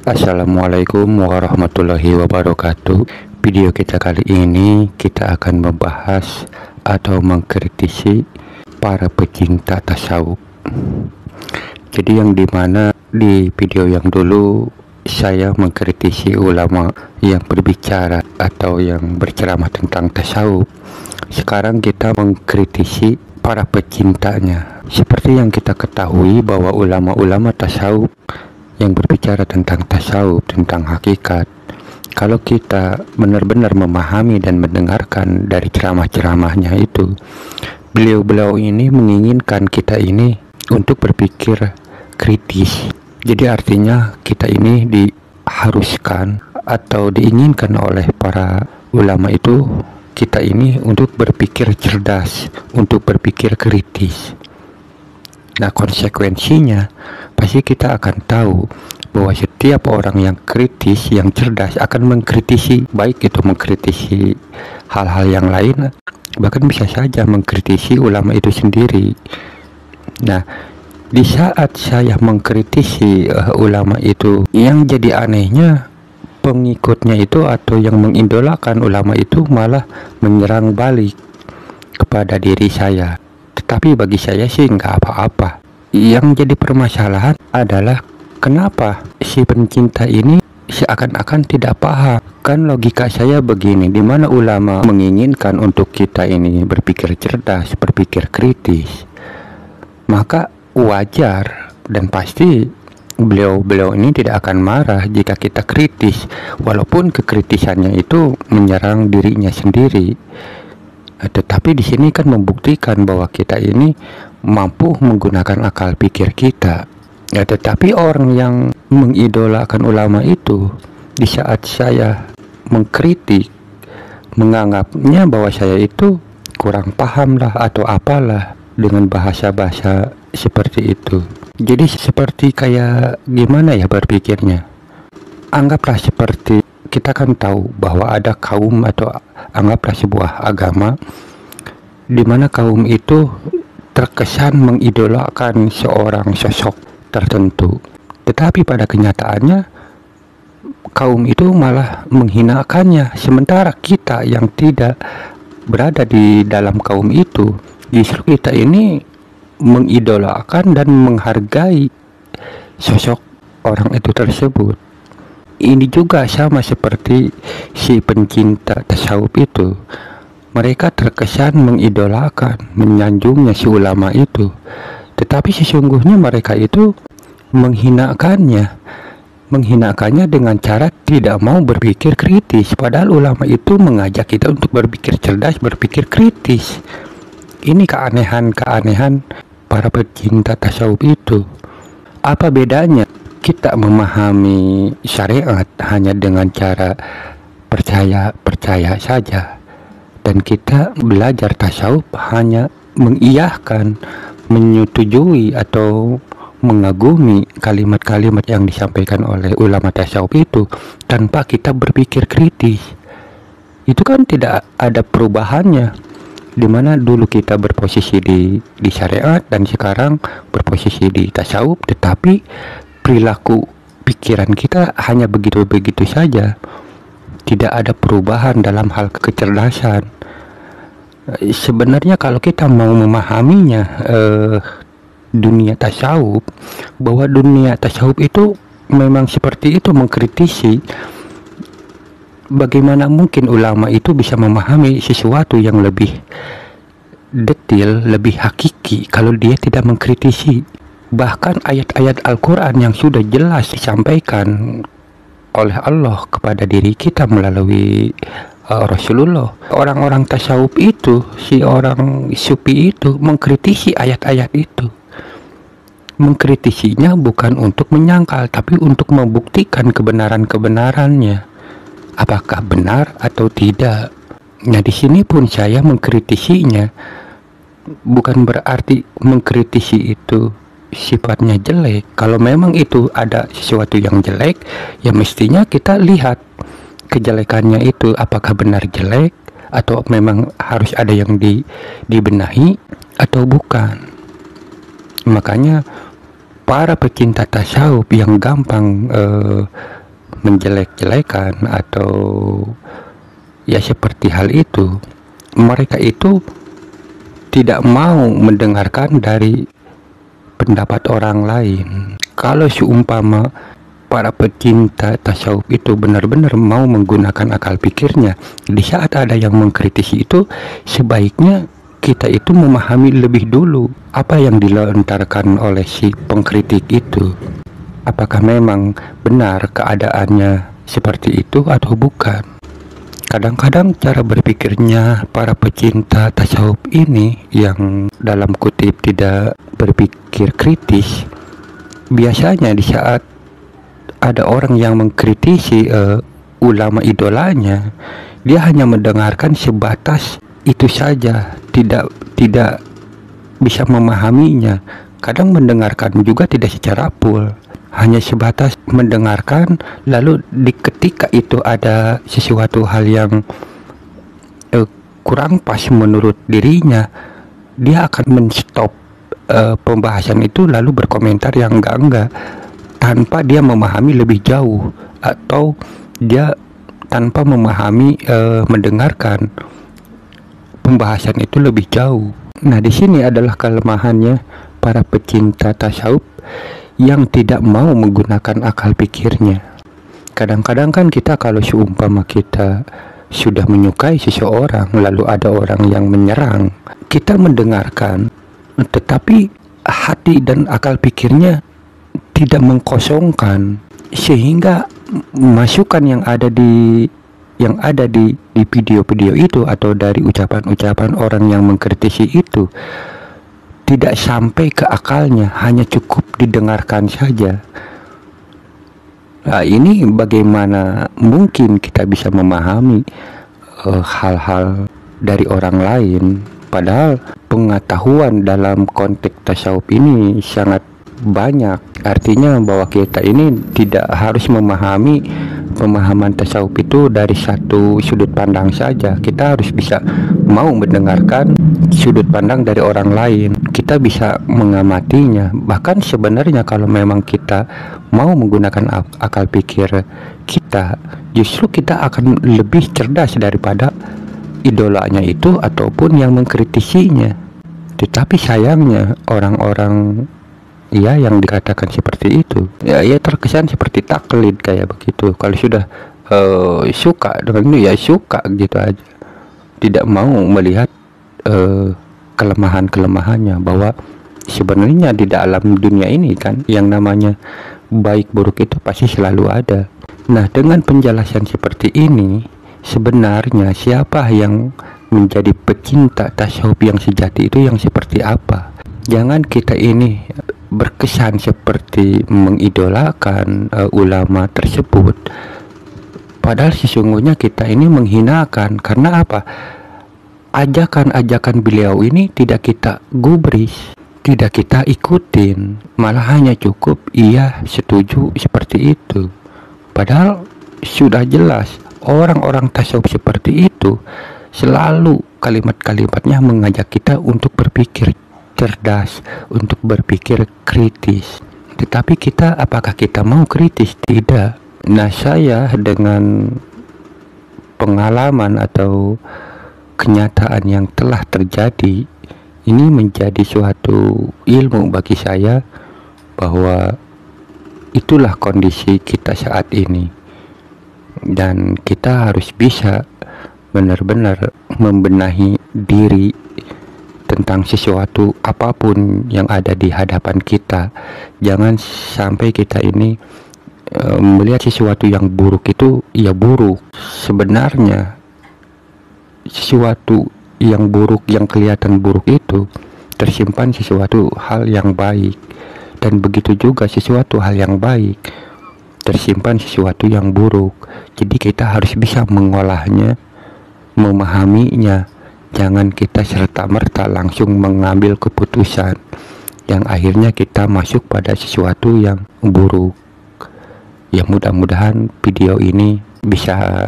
Assalamualaikum warahmatullahi wabarakatuh. Video kita kali ini kita akan membahas atau mengkritisi para pecinta tasawuf. Jadi yang dimana di video yang dulu saya mengkritisi ulama yang berbicara atau yang berceramah tentang tasawuf. Sekarang kita mengkritisi para pecintanya. Seperti yang kita ketahui bahwa ulama-ulama tasawuf yang berbicara tentang tasawuf, tentang hakikat, kalau kita benar-benar memahami dan mendengarkan dari ceramah-ceramahnya itu, beliau-beliau ini menginginkan kita ini untuk berpikir kritis. Jadi artinya kita ini diharuskan atau diinginkan oleh para ulama itu, kita ini untuk berpikir cerdas, untuk berpikir kritis. Nah, konsekuensinya pasti kita akan tahu bahwa setiap orang yang kritis, yang cerdas akan mengkritisi, baik itu mengkritisi hal-hal yang lain, bahkan bisa saja mengkritisi ulama itu sendiri. Nah, di saat saya mengkritisi ulama itu, yang jadi anehnya pengikutnya itu atau yang mengidolakan ulama itu malah menyerang balik kepada diri saya. Tetapi bagi saya sih nggak apa-apa. Yang jadi permasalahan adalah kenapa si pencinta ini seakan-akan tidak paham. Kan logika saya begini, dimana ulama menginginkan untuk kita ini berpikir cerdas, berpikir kritis, maka wajar dan pasti beliau-beliau ini tidak akan marah jika kita kritis, walaupun kekritisannya itu menyerang dirinya sendiri. Tetapi di sini kan membuktikan bahwa kita ini mampu menggunakan akal pikir kita. Tetapi orang yang mengidolakan ulama itu, di saat saya mengkritik, menganggapnya bahwa saya itu kurang paham lah atau apalah dengan bahasa-bahasa seperti itu. Jadi seperti kayak gimana ya berpikirnya? Anggaplah seperti kita kan tahu bahwa ada kaum atau anggaplah sebuah agama di mana kaum itu terkesan mengidolakan seorang sosok tertentu, tetapi pada kenyataannya kaum itu malah menghinakannya, sementara kita yang tidak berada di dalam kaum itu justru kita ini mengidolakan dan menghargai sosok orang itu tersebut. Ini juga sama seperti si pencinta tasawuf itu. Mereka terkesan mengidolakan, menyanjungnya si ulama itu, tetapi sesungguhnya mereka itu menghinakannya dengan cara tidak mau berpikir kritis. Padahal ulama itu mengajak kita untuk berpikir cerdas, berpikir kritis. Ini keanehan para pecinta tasawuf itu. Apa bedanya kita memahami syariat hanya dengan cara percaya saja, dan kita belajar tasawuf hanya mengiyahkan, menyetujui atau mengagumi kalimat-kalimat yang disampaikan oleh ulama tasawuf itu tanpa kita berpikir kritis. Itu kan tidak ada perubahannya, dimana dulu kita berposisi di syariat dan sekarang berposisi di tasawuf, tetapi perilaku pikiran kita hanya begitu-begitu saja, tidak ada perubahan dalam hal kecerdasan. Sebenarnya kalau kita mau memahaminya, dunia tasawuf, bahwa dunia tasawuf itu memang seperti itu, mengkritisi. Bagaimana mungkin ulama itu bisa memahami sesuatu yang lebih detail, lebih hakiki kalau dia tidak mengkritisi? Bahkan ayat-ayat Al-Quran yang sudah jelas disampaikan oleh Allah kepada diri kita melalui Rasulullah. Orang-orang tasawuf itu, si orang sufi itu mengkritisi ayat-ayat itu. Mengkritisinya bukan untuk menyangkal, tapi untuk membuktikan kebenaran-kebenarannya. Apakah benar atau tidak? Nah, di sini pun saya mengkritisinya, bukan berarti mengkritisi itu sifatnya jelek. Kalau memang itu ada sesuatu yang jelek, ya mestinya kita lihat kejelekannya itu apakah benar jelek atau memang harus ada yang dibenahi atau bukan. Makanya para pecinta tasawuf yang gampang menjelek-jelekan atau ya seperti hal itu, mereka itu tidak mau mendengarkan dari pendapat orang lain. Kalau seumpama para pecinta tasawuf itu benar-benar mau menggunakan akal pikirnya, di saat ada yang mengkritisi itu, sebaiknya kita itu memahami lebih dulu apa yang dilontarkan oleh si pengkritik itu. Apakah memang benar keadaannya seperti itu atau bukan? Kadang-kadang cara berpikirnya para pecinta tasawuf ini yang dalam kutip tidak berpikir kritis, biasanya di saat ada orang yang mengkritisi ulama idolanya, dia hanya mendengarkan sebatas itu saja, tidak bisa memahaminya. Kadang mendengarkan juga tidak secara full, hanya sebatas mendengarkan, lalu di ketika itu ada sesuatu hal yang kurang pas menurut dirinya, dia akan menstop pembahasan itu lalu berkomentar yang enggak tanpa dia memahami lebih jauh, atau dia tanpa memahami mendengarkan pembahasan itu lebih jauh. Nah, di sini adalah kelemahannya para pecinta tasawuf yang tidak mau menggunakan akal pikirnya. Kadang-kadang kan kita kalau seumpama kita sudah menyukai seseorang, lalu ada orang yang menyerang, kita mendengarkan, tetapi hati dan akal pikirnya tidak mengkosongkan, sehingga masukan yang ada di video-video itu atau dari ucapan-ucapan orang yang mengkritisi itu tidak sampai ke akalnya, hanya cukup didengarkan saja. Nah, ini bagaimana mungkin kita bisa memahami hal-hal dari orang lain, padahal pengetahuan dalam konteks tasawuf ini sangat banyak. Artinya bahwa kita ini tidak harus memahami pemahaman tasawuf itu dari satu sudut pandang saja. Kita harus bisa mau mendengarkan sudut pandang dari orang lain, kita bisa mengamatinya. Bahkan sebenarnya kalau memang kita mau menggunakan akal pikir kita, justru kita akan lebih cerdas daripada idolanya itu ataupun yang mengkritisinya. Tetapi sayangnya orang-orang yang dikatakan seperti itu ya terkesan seperti taklid kayak begitu. Kalau sudah suka dengan itu ya suka gitu aja, tidak mau melihat kelemahan-kelemahannya, bahwa sebenarnya di dalam dunia ini kan yang namanya baik buruk itu pasti selalu ada. Nah, dengan penjelasan seperti ini, sebenarnya siapa yang menjadi pecinta tasawuf yang sejati itu yang seperti apa? Jangan kita ini berkesan seperti mengidolakan ulama tersebut, padahal sesungguhnya kita ini menghinakan. Karena apa? Ajakan-ajakan beliau ini tidak kita gubris, tidak kita ikutin, malah hanya cukup iya setuju seperti itu. Padahal sudah jelas orang-orang tasawuf seperti itu selalu kalimat-kalimatnya mengajak kita untuk berpikir cerdas, untuk berpikir kritis. Tetapi kita, apakah kita mau kritis? Tidak. Nah, saya dengan pengalaman atau kenyataan yang telah terjadi ini menjadi suatu ilmu bagi saya, bahwa itulah kondisi kita saat ini, dan kita harus bisa benar-benar membenahi diri tentang sesuatu apapun yang ada di hadapan kita. Jangan sampai kita ini melihat sesuatu yang buruk itu ya buruk. Sebenarnya sesuatu yang buruk, yang kelihatan buruk itu tersimpan sesuatu hal yang baik, dan begitu juga sesuatu hal yang baik tersimpan sesuatu yang buruk. Jadi kita harus bisa mengolahnya, memahaminya. Jangan kita serta-merta langsung mengambil keputusan yang akhirnya kita masuk pada sesuatu yang buruk. Ya, mudah-mudahan video ini bisa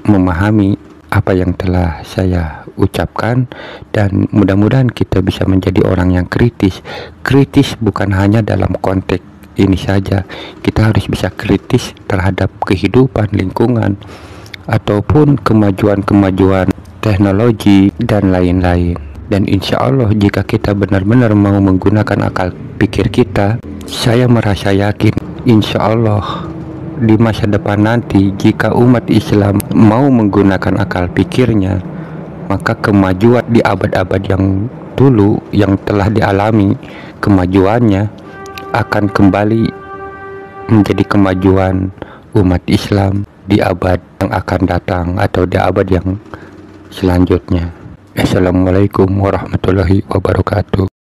memahami apa yang telah saya ucapkan, dan mudah-mudahan kita bisa menjadi orang yang kritis. Kritis bukan hanya dalam konteks ini saja, kita harus bisa kritis terhadap kehidupan, lingkungan, ataupun kemajuan-kemajuan teknologi dan lain-lain. Dan insya Allah jika kita benar-benar mau menggunakan akal pikir kita, saya merasa yakin insya Allah di masa depan nanti jika umat Islam mau menggunakan akal pikirnya, maka kemajuan di abad-abad yang dulu yang telah dialami, kemajuannya akan kembali menjadi kemajuan umat Islam di abad yang akan datang atau di abad yang selanjutnya. Assalamualaikum warahmatullahi wabarakatuh.